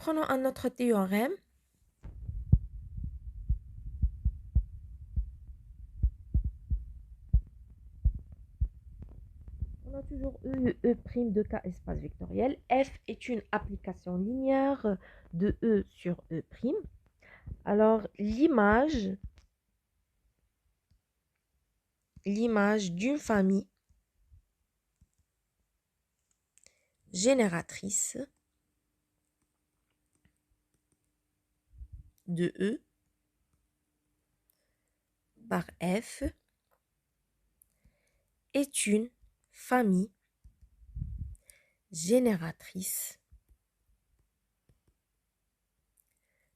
Prenons un autre théorème. On a toujours E' de K espace vectoriel. F est une application linéaire de E sur E'. Alors, l'image d'une famille génératrice de E par F est une famille génératrice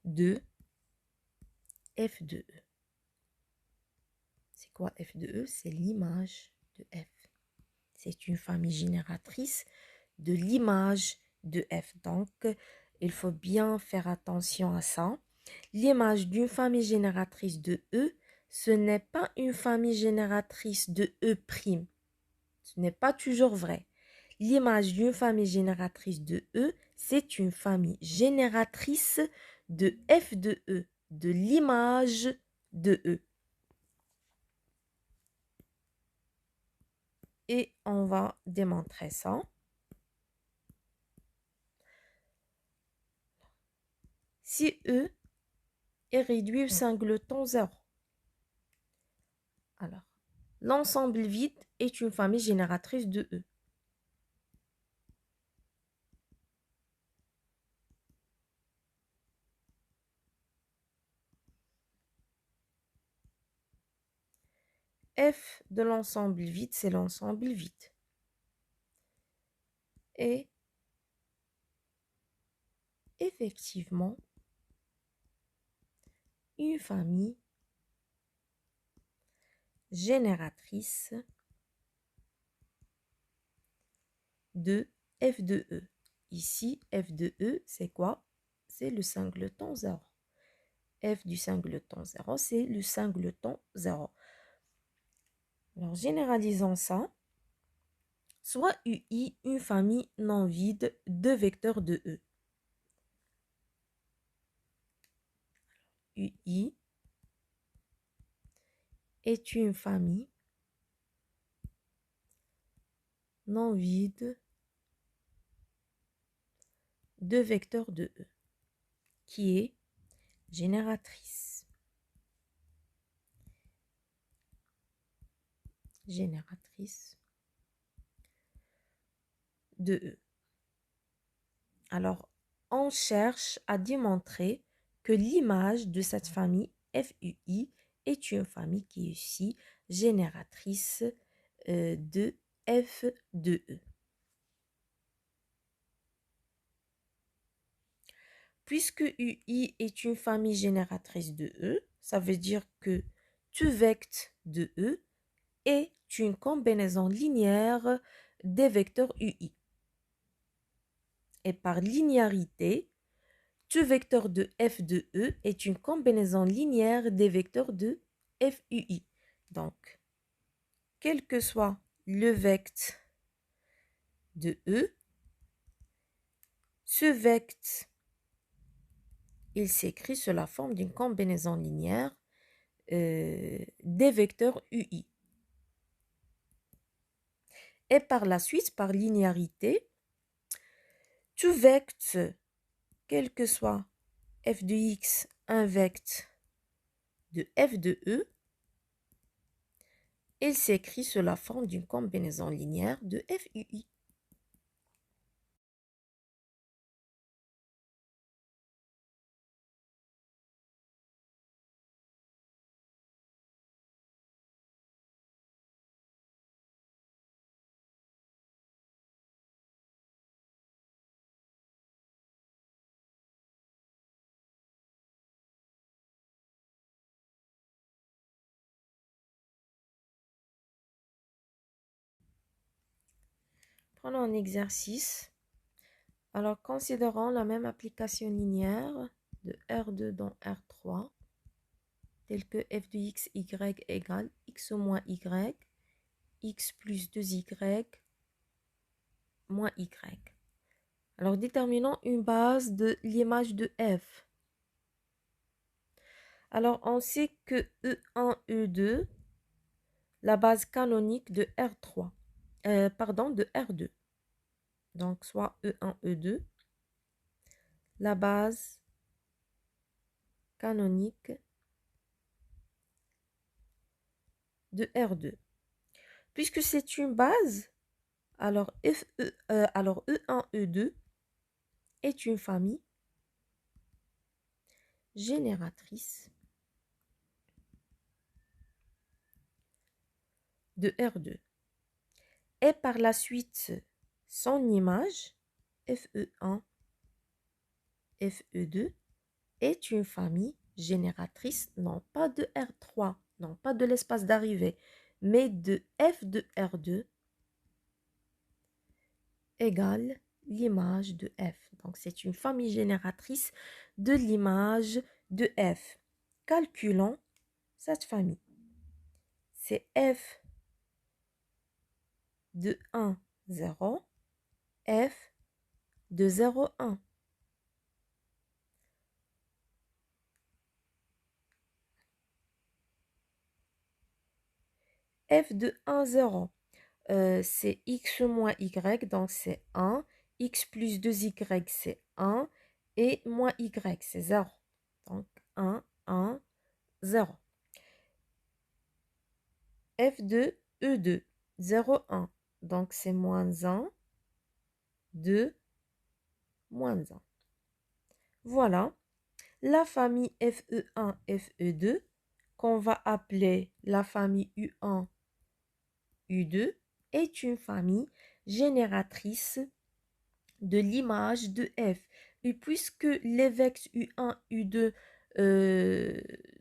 de F de E. C'est quoi F de E? C'est l'image de F. C'est une famille génératrice de l'image de F. Donc, il faut bien faire attention à ça. L'image d'une famille génératrice de E, ce n'est pas une famille génératrice de E'. Ce n'est pas toujours vrai. L'image d'une famille génératrice de E, c'est une famille génératrice de F de E, de l'image de E. Et on va démontrer ça. Si E est réduit au singleton 0, alors l'ensemble vide est une famille génératrice de E. F de l'ensemble vide, c'est l'ensemble vide. Et effectivement, une famille génératrice de F de E. Ici, F de E, c'est quoi? C'est le singleton 0. F du singleton 0, c'est le singleton 0. Alors, généralisons ça. Soit UI, une famille non vide de vecteurs de E. UI est une famille non vide de vecteurs de E qui est génératrice. Génératrice de E. Alors, on cherche à démontrer que l'image de cette famille FUI est une famille qui est aussi génératrice de F de E. Puisque UI est une famille génératrice de E, ça veut dire que tout vecteur de E est une combinaison linéaire des vecteurs UI. Et par linéarité, tout vecteur de F de E est une combinaison linéaire des vecteurs de FUI. Donc, quel que soit le vecteur de E, ce vecteur, il s'écrit sous la forme d'une combinaison linéaire des vecteurs UI. Et par la suite, par linéarité, tout vecteur, quel que soit f de x, un vecteur de f de E, il s'écrit sous la forme d'une combinaison linéaire de FUI. Prenons un exercice. Alors, considérons la même application linéaire de R2 dans R3, telle que f de x, y égale x au moins y, x plus 2y moins y. Alors, déterminons une base de l'image de F. Alors, on sait que E1, E2, la base canonique de R3, de R2. Donc, soit E1, E2, la base canonique de R2. Puisque c'est une base, alors E1, E2 est une famille génératrice de R2. Et par la suite, son image, FE1, FE2, est une famille génératrice, non pas de R3, non pas de l'espace d'arrivée, mais de F de R2 égale l'image de F. Donc, c'est une famille génératrice de l'image de F. Calculons cette famille. C'est F de 1, 0, F de 0, 1. F de 1, 0, c'est x moins y, donc c'est 1. X plus 2y, c'est 1. Et moins y, c'est 0. Donc 1, 1, 0. F de E2, 0, 1. Donc c'est moins 1, 2, moins 1. Voilà la famille FE1, FE2, qu'on va appeler la famille U1, U2, est une famille génératrice de l'image de F. Et puisque les vecteurs U1, U2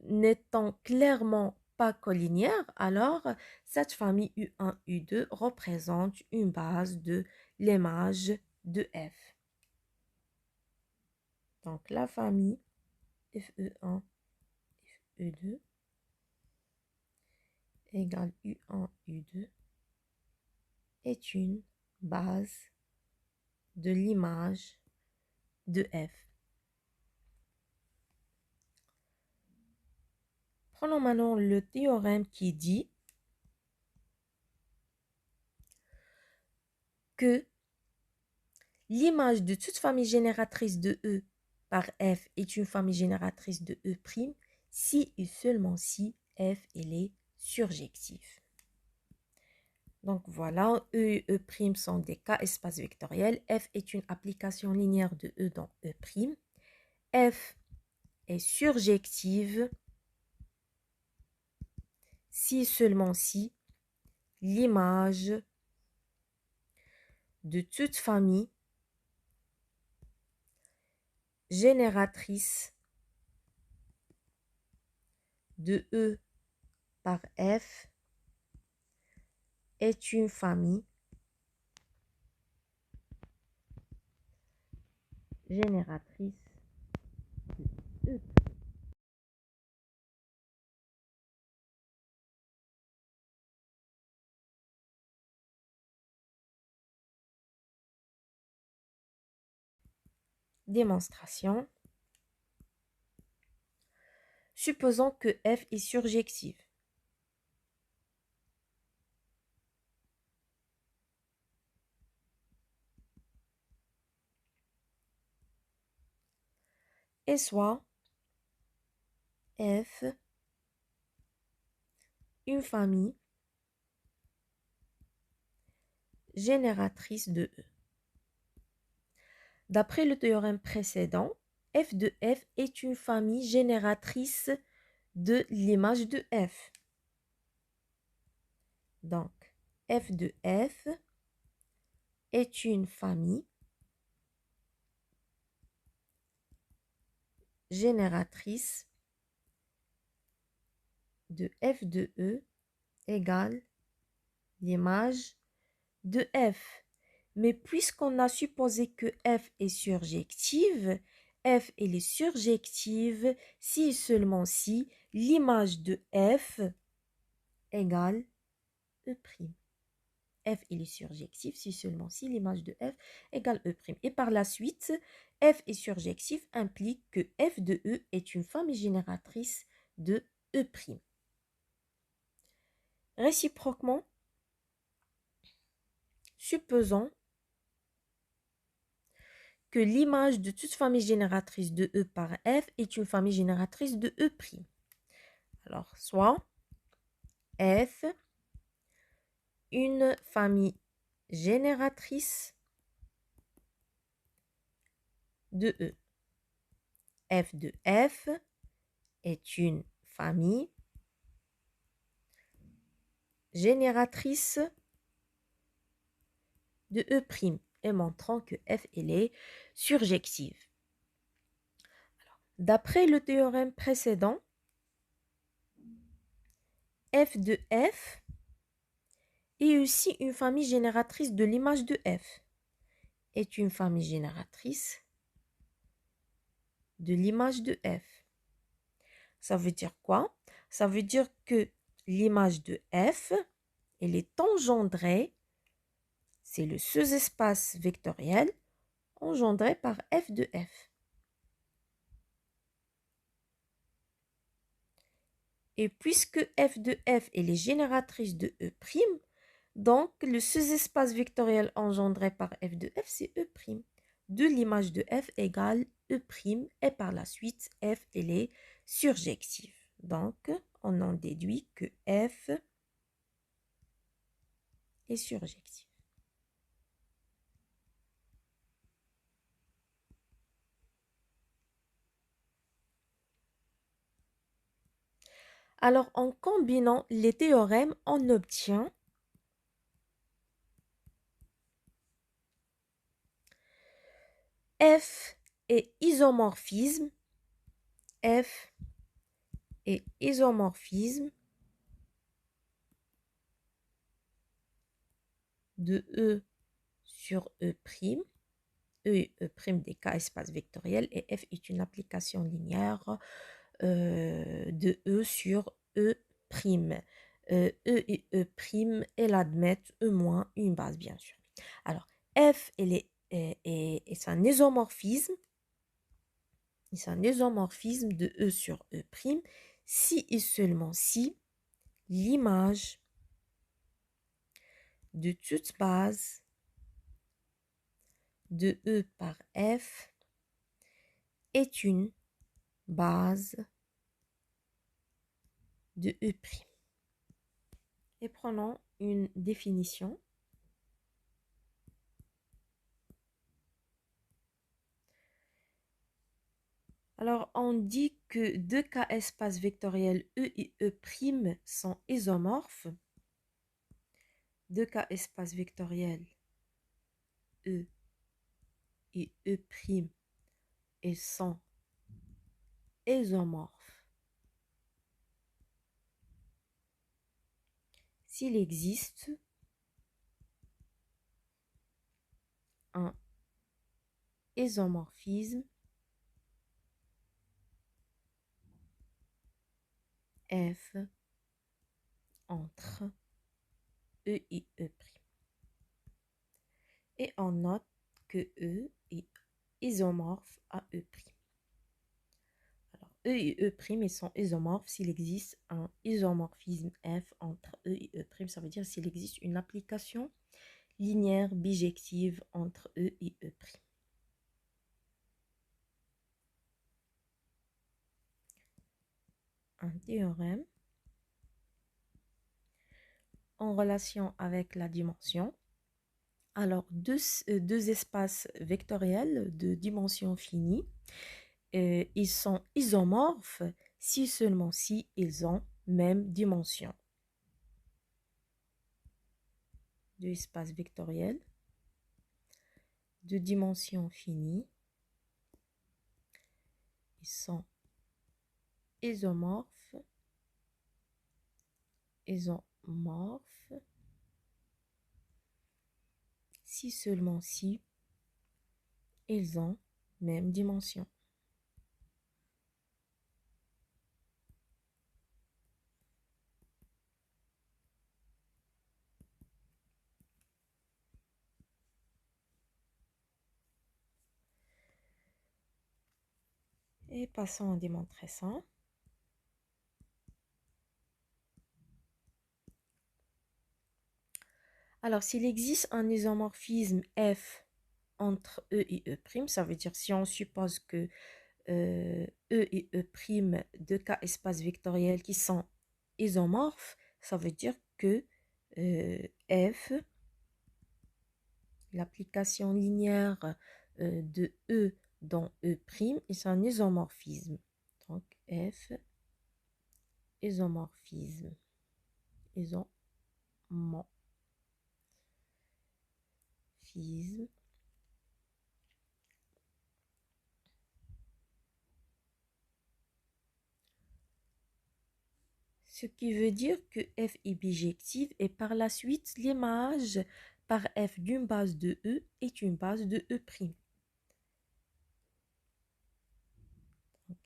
n'étant clairement pas collinières, alors cette famille U1, U2 représente une base de l'image de F. Donc la famille FE1, FE2 égale U1, U2 est une base de l'image de F. Prenons maintenant le théorème qui dit que l'image de toute famille génératrice de E par F est une famille génératrice de E' si et seulement si F est surjective. Donc voilà, E et E' sont des cas espaces vectoriels. F est une application linéaire de E dans E'. F est surjective si et seulement si l'image de toute famille génératrice de E par F est une famille génératrice de E'. Démonstration. Supposons que F est surjective. Et soit F une famille génératrice de E. D'après le théorème précédent, F de F est une famille génératrice de l'image de F. Donc, F de F est une famille génératrice de F de E égale l'image de F. Mais puisqu'on a supposé que F est surjective, F est surjective si et seulement si l'image de F égale E'. F il est surjectif si seulement si l'image de F égale E'. Et par la suite, F est surjectif implique que F de E est une famille génératrice de E'. Réciproquement, supposons que l'image de toute famille génératrice de E par F est une famille génératrice de E'. Alors, soit F, une famille génératrice de E. F de F est une famille génératrice de E', et montrant que F elle est surjective. D'après le théorème précédent, F de F est aussi une famille génératrice de l'image de F. Est une famille génératrice de l'image de F. Ça veut dire quoi? Ça veut dire que l'image de F, elle est engendrée, c'est le sous-espace vectoriel engendré par F de F. Et puisque F de F elle est génératrice de E', donc le sous-espace vectoriel engendré par F de F, c'est E'. De l'image de F égale E', et par la suite, F elle est surjective. Donc, on en déduit que F est surjective. Alors, en combinant les théorèmes, on obtient F et isomorphisme, F et isomorphisme de E sur E', E et E' des cas espace vectoriel, et F est une application linéaire de E sur E'. E et E', elles admettent E- une base, bien sûr. Alors, F, c'est un isomorphisme. C'est un isomorphisme de E sur E', si et seulement si l'image de toute base de E par F est une base de E'. Et prenons une définition. Alors, on dit que deux cas espaces vectoriels E et E' sont isomorphes. Deux cas espaces vectoriels E et E' et sont isomorphes s'il existe un isomorphisme F entre E et E'. Et on note que E est isomorphe à E'. Alors, E et E' ils sont isomorphes s'il existe un isomorphisme F entre E et E'. Ça veut dire s'il existe une application linéaire bijective entre E et E'. Un théorème en relation avec la dimension. Alors, deux espaces vectoriels de dimension finie, ils sont isomorphes si seulement si ils ont même dimension. Deux espaces vectoriels de dimension finie, ils sont isomorphes, si seulement si ils ont même dimension. Et passons à démontrer ça. Alors, s'il existe un isomorphisme F entre E et E', ça veut dire si on suppose que E et E', deux cas espaces vectoriels qui sont isomorphes, ça veut dire que F, l'application linéaire de E dans E', est un isomorphisme. Donc, F, isomorphisme. Isomorphisme. Ce qui veut dire que F est bijective et par la suite, l'image par F d'une base de E est une base de E'.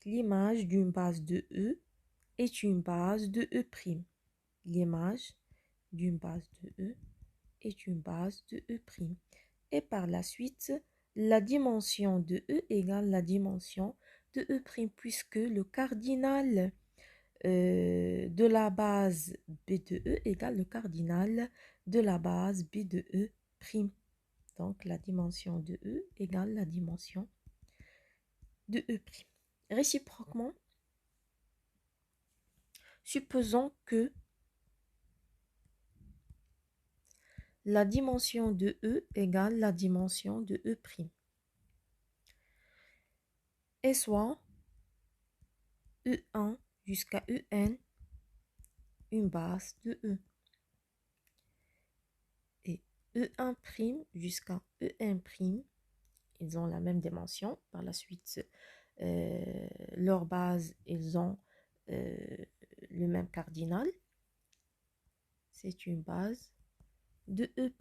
L'image d'une base de E est une base de E'. L'image d'une base de E est une base de E'. Et par la suite, la dimension de E égale la dimension de E', puisque le cardinal de la base B de E égale le cardinal de la base B de E'. Donc, la dimension de E égale la dimension de E'. Réciproquement, supposons que la dimension de E égale la dimension de E'. Et soit E1 jusqu'à En une base de E. Et E1' jusqu'à En', ils ont la même dimension. Par la suite, leur base, ils ont le même cardinal. C'est une base de E'.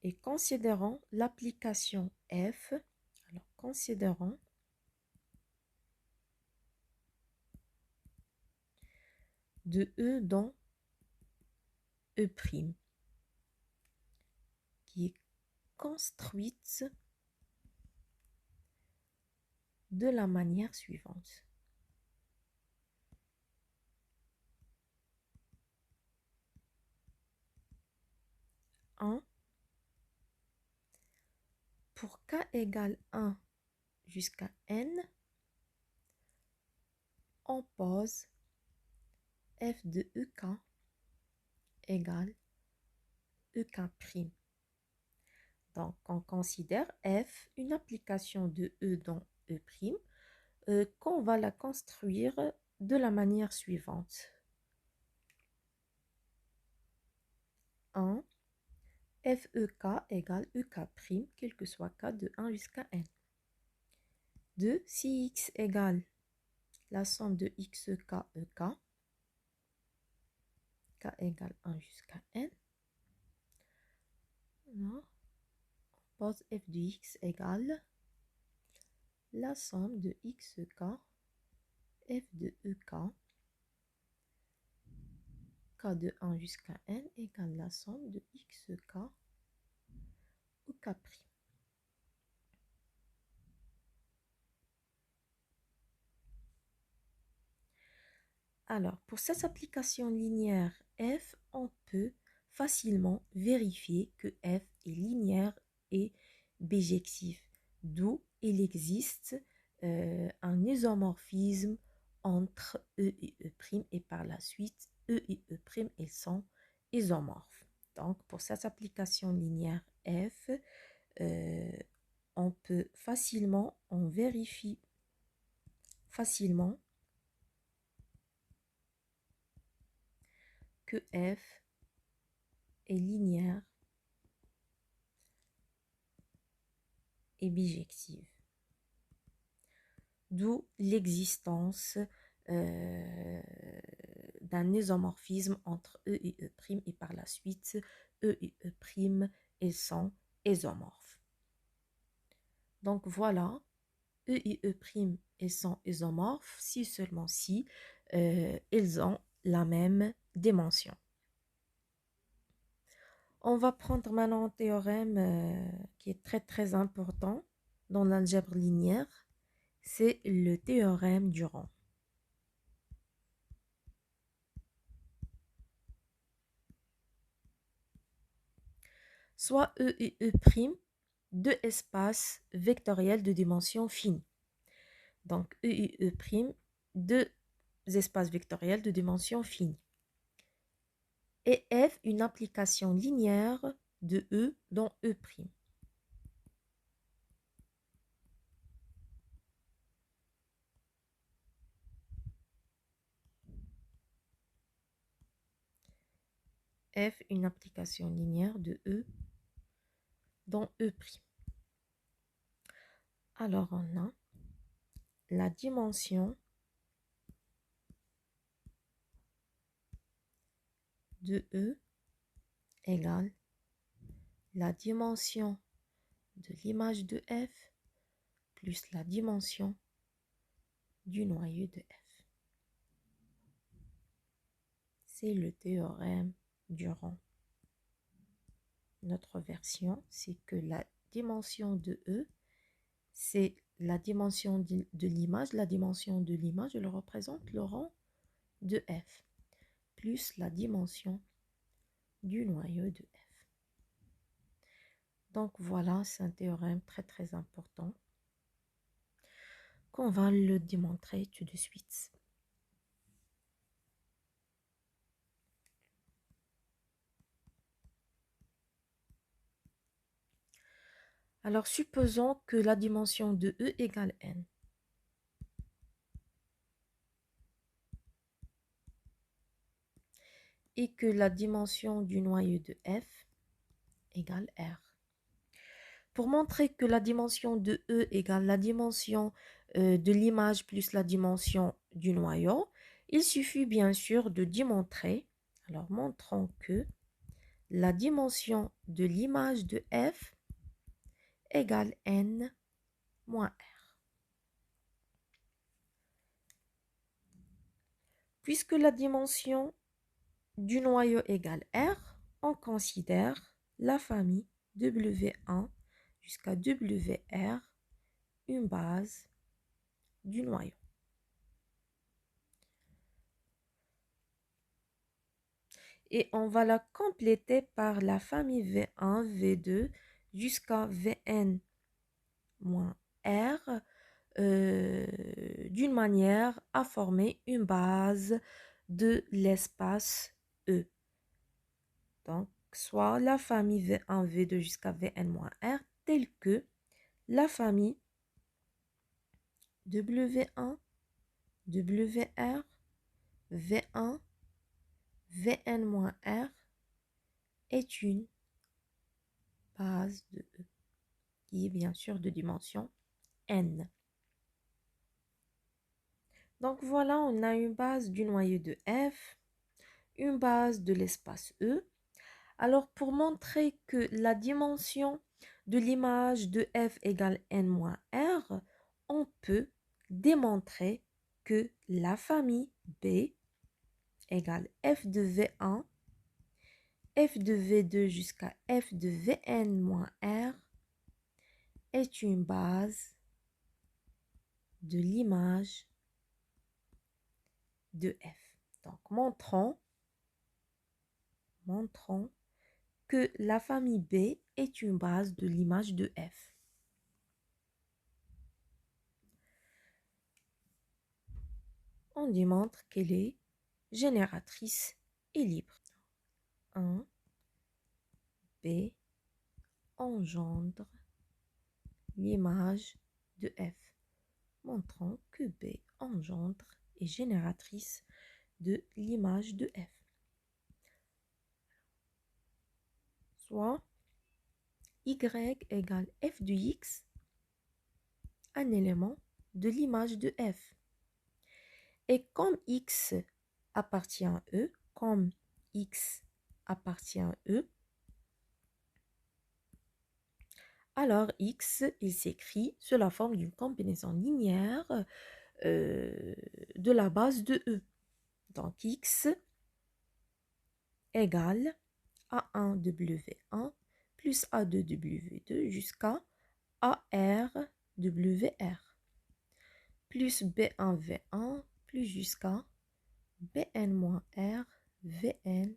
Et considérons l'application F. Alors, considérons de E dans E', qui est construite de la manière suivante. Pour k égale 1 jusqu'à n, on pose f de ek égale ek'. Donc, on considère f une application de E dans E', qu'on va la construire de la manière suivante. 1, FEK égale EK', quel que soit K de 1 jusqu'à N. 2, si X égale la somme de XK, EK, K égale 1 jusqu'à N. On pose F de X égale la somme de XK, F de EK, K de 1 jusqu'à N égale la somme de XK, EK'. Alors, pour cette application linéaire F, on peut facilement vérifier que F est linéaire et bijectif, d'où il existe un isomorphisme entre E et E', et par la suite, E et E', ils sont isomorphes. Donc, pour cette application linéaire F, on peut facilement, on vérifie facilement que F est linéaire et bijective. D'où l'existence d'un isomorphisme entre E et E', et par la suite, E et E', ils sont isomorphes. Donc voilà, E et E', ils sont isomorphes si seulement si ils ont la même dimension. On va prendre maintenant un théorème qui est très important, dans l'algèbre linéaire, c'est le théorème du rang. Soit E et E', deux espaces vectoriels de dimension finie. Donc E et E', deux espaces vectoriels de dimension finie. Et F, une application linéaire de E dans E'. F, une application linéaire de E dans E'. Alors on a la dimension de E égale la dimension de l'image de F plus la dimension du noyau de F. C'est le théorème du rang. Notre version, c'est que la dimension de E, c'est la dimension de l'image. La dimension de l'image, elle représente le rang de F, plus la dimension du noyau de F. Donc voilà, c'est un théorème très important qu'on va le démontrer tout de suite. Alors, supposons que la dimension de E égale n. Et que la dimension du noyau de F égale R. Pour montrer que la dimension de E égale la dimension de l'image plus la dimension du noyau, il suffit bien sûr de démontrer, alors montrons que la dimension de l'image de F égale n moins R. Puisque la dimension du noyau égale R, on considère la famille W1 jusqu'à WR une base du noyau. Et on va la compléter par la famille V1, V2 jusqu'à Vn moins R d'une manière à former une base de l'espace E. Donc, soit la famille V1, V2 jusqu'à Vn moins R telle que la famille W1, WR, V1, Vn-R est une base de E, qui est bien sûr de dimension n. Donc voilà, on a une base du noyau de F, une base de l'espace E. Alors pour montrer que la dimension de l'image de F égale n-R, on peut démontrer que la famille B égale f de V1, f de V2 jusqu'à f de Vn-R est une base de l'image de F. Donc, montrons que la famille B est une base de l'image de F. On démontre qu'elle est génératrice et libre. 1. B engendre l'image de F. Montrons que B engendre et génératrice de l'image de F. Soit Y égale f de x, un élément de l'image de F. Et comme x appartient à E, alors x, il s'écrit sous la forme d'une combinaison linéaire de la base de E. Donc x égale A1W1 plus A2W2 jusqu'à AR WR, plus B1 V1, plus jusqu'à Bn moins R, Vn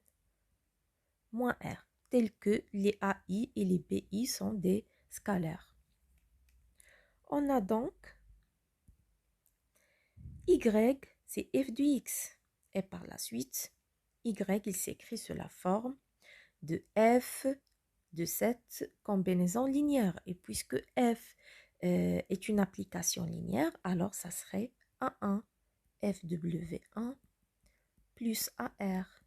moins R, tels que les AI et les BI sont des scalaires. On a donc Y, c'est f de x. Et par la suite, Y, il s'écrit sous la forme de f de cette combinaison linéaire. Et puisque f est une application linéaire, alors ça serait A1 FW1 plus AR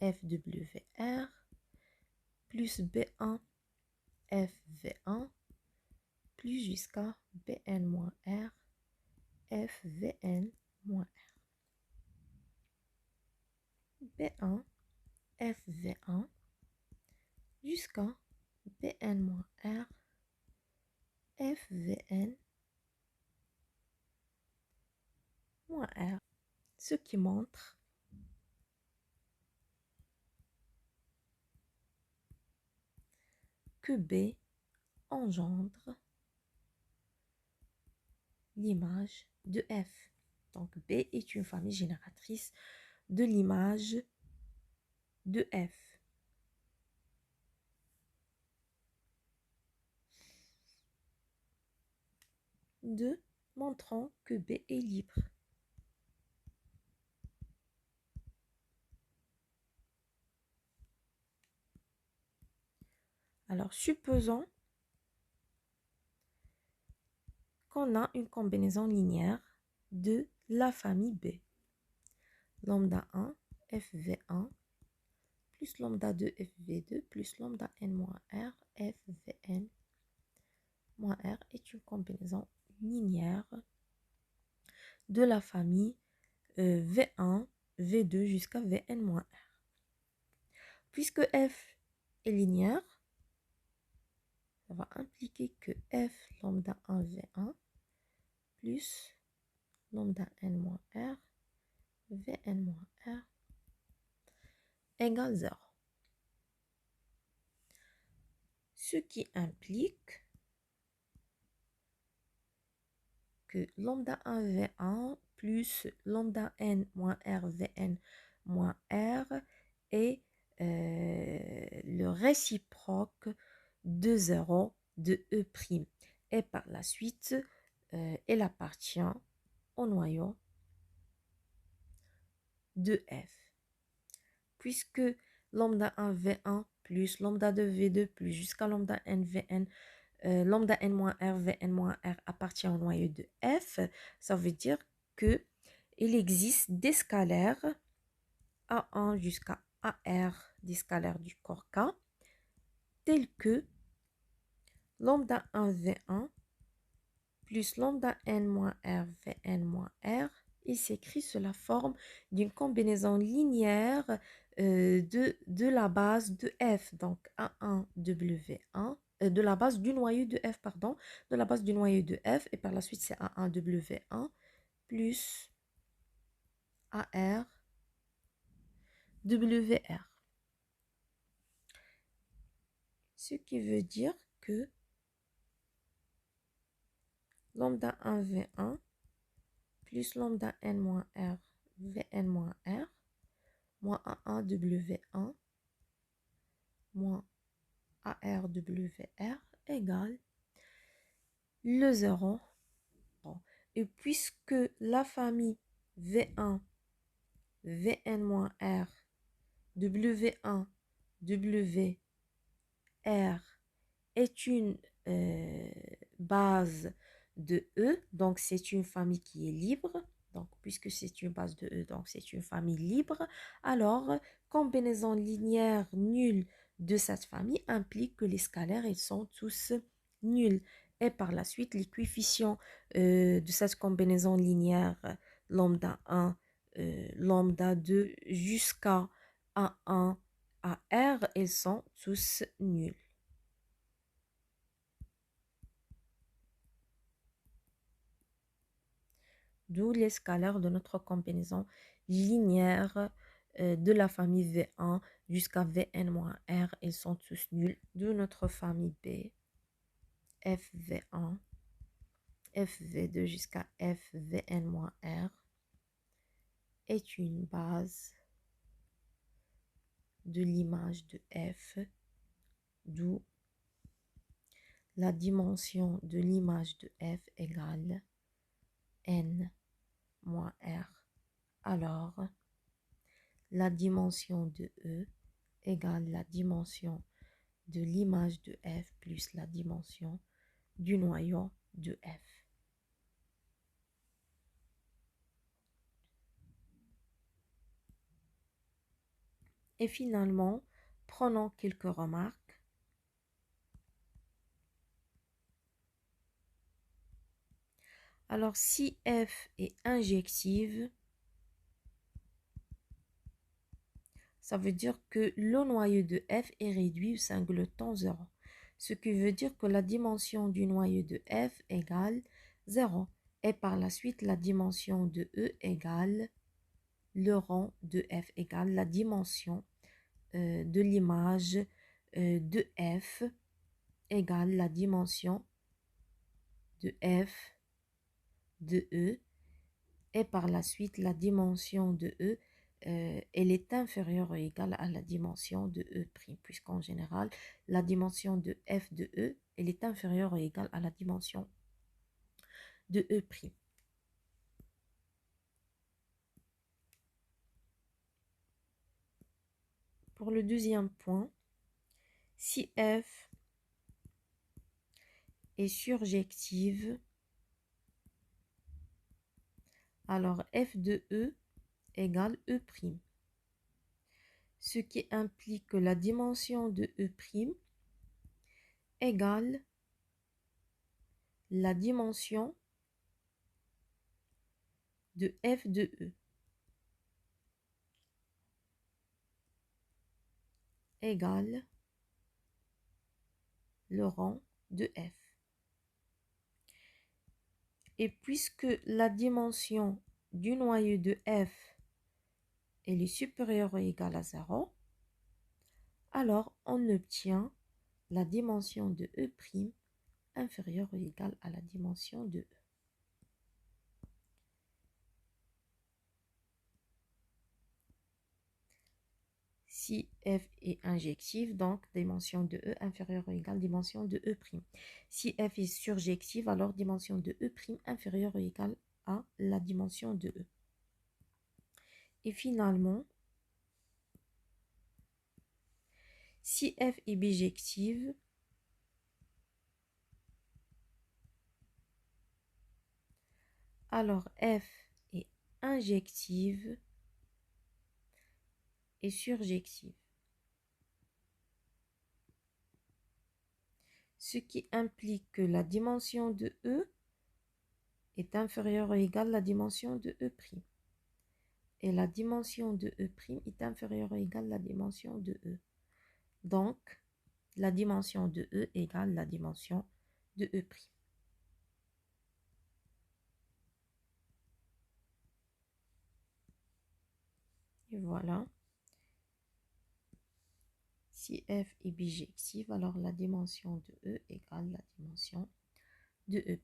FWR plus B1 FV1 plus jusqu'à Bn moins R FVN moins R. B1 FV1 jusqu'à Bn moins R FVN moins R. Ce qui montre que B engendre l'image de F. Donc B est une famille génératrice de l'image de F. Deux, montrant que B est libre. Alors, supposons qu'on a une combinaison linéaire de la famille B. Lambda 1, FV1, plus lambda 2, FV2, plus lambda n-r, FVn moins R est une combinaison linéaire de la famille V1, V2 jusqu'à Vn moins R. Puisque F est linéaire, ça va impliquer que F lambda 1 V1 plus lambda n moins R Vn moins R égale 0. Ce qui implique que lambda 1 V1 plus lambda n moins R Vn moins R est le réciproque de 0 de E'. Et par la suite, elle appartient au noyau de F. Puisque lambda 1 V1 plus lambda 2 V2 plus jusqu'à lambda n Vn, lambda n moins R Vn moins R appartient au noyau de F, ça veut dire que il existe des scalaires A1 jusqu'à AR, des scalaires du corps K, tels que lambda 1 V1 plus lambda n moins R Vn moins R, il s'écrit sous la forme d'une combinaison linéaire de la base de F, donc A1 W1, de la base du noyau de F, pardon, de la base du noyau de F, et par la suite c'est A1 W1 plus AR WR. Ce qui veut dire que lambda 1 V1 plus lambda n moins R Vn moins R moins A1 W1 moins ARWR égale le 0. Et puisque la famille V1, Vn-R, W1, WR est une base de E, donc c'est une famille qui est libre. Donc, puisque c'est une base de E, donc c'est une famille libre. Alors, combinaison linéaire nulle de cette famille implique que les scalaires, ils sont tous nuls. Et par la suite, les coefficients de cette combinaison linéaire lambda 1, lambda 2 jusqu'à A1, à R, ils sont tous nuls. D'où les scalaires de notre combinaison linéaire de la famille V1 jusqu'à Vn-R. Ils sont tous nuls. De notre famille B, FV1 fv2 jusqu'à fvn-r est une base de l'image de f, d'où la dimension de l'image de f égale n moins r. Alors, la dimension de E égale la dimension de l'image de f plus la dimension du noyau de f. Et finalement, prenons quelques remarques. Alors, si f est injective, ça veut dire que le noyau de f est réduit au singleton 0. Ce qui veut dire que la dimension du noyau de f égale 0. Et par la suite, la dimension de E égale le rang de f égale la dimension de l'image de f égale la dimension de f de E. Et par la suite, la dimension de E, elle est inférieure ou égale à la dimension de E', puisqu'en général, la dimension de f de E, elle est inférieure ou égale à la dimension de E'. Pour le deuxième point, si f est surjective, alors f de E égale E', ce qui implique que la dimension de E' égale la dimension de f de E égale le rang de f. Et puisque la dimension du noyau de f elle est supérieure ou égale à 0, alors on obtient la dimension de E' inférieure ou égale à la dimension de E. Si f est injective, donc dimension de E inférieure ou égale dimension de E'. Si f est surjective, alors dimension de E' inférieure ou égale à la dimension de E. Et finalement, si f est bijective, alors f est injective et surjective. Ce qui implique que la dimension de E est inférieure ou égale à la dimension de E'. Et la dimension de E' est inférieure ou égale à la dimension de E. Donc, la dimension de E égale la dimension de E'. Et voilà. Si f est bijective, alors la dimension de E égale la dimension de E'.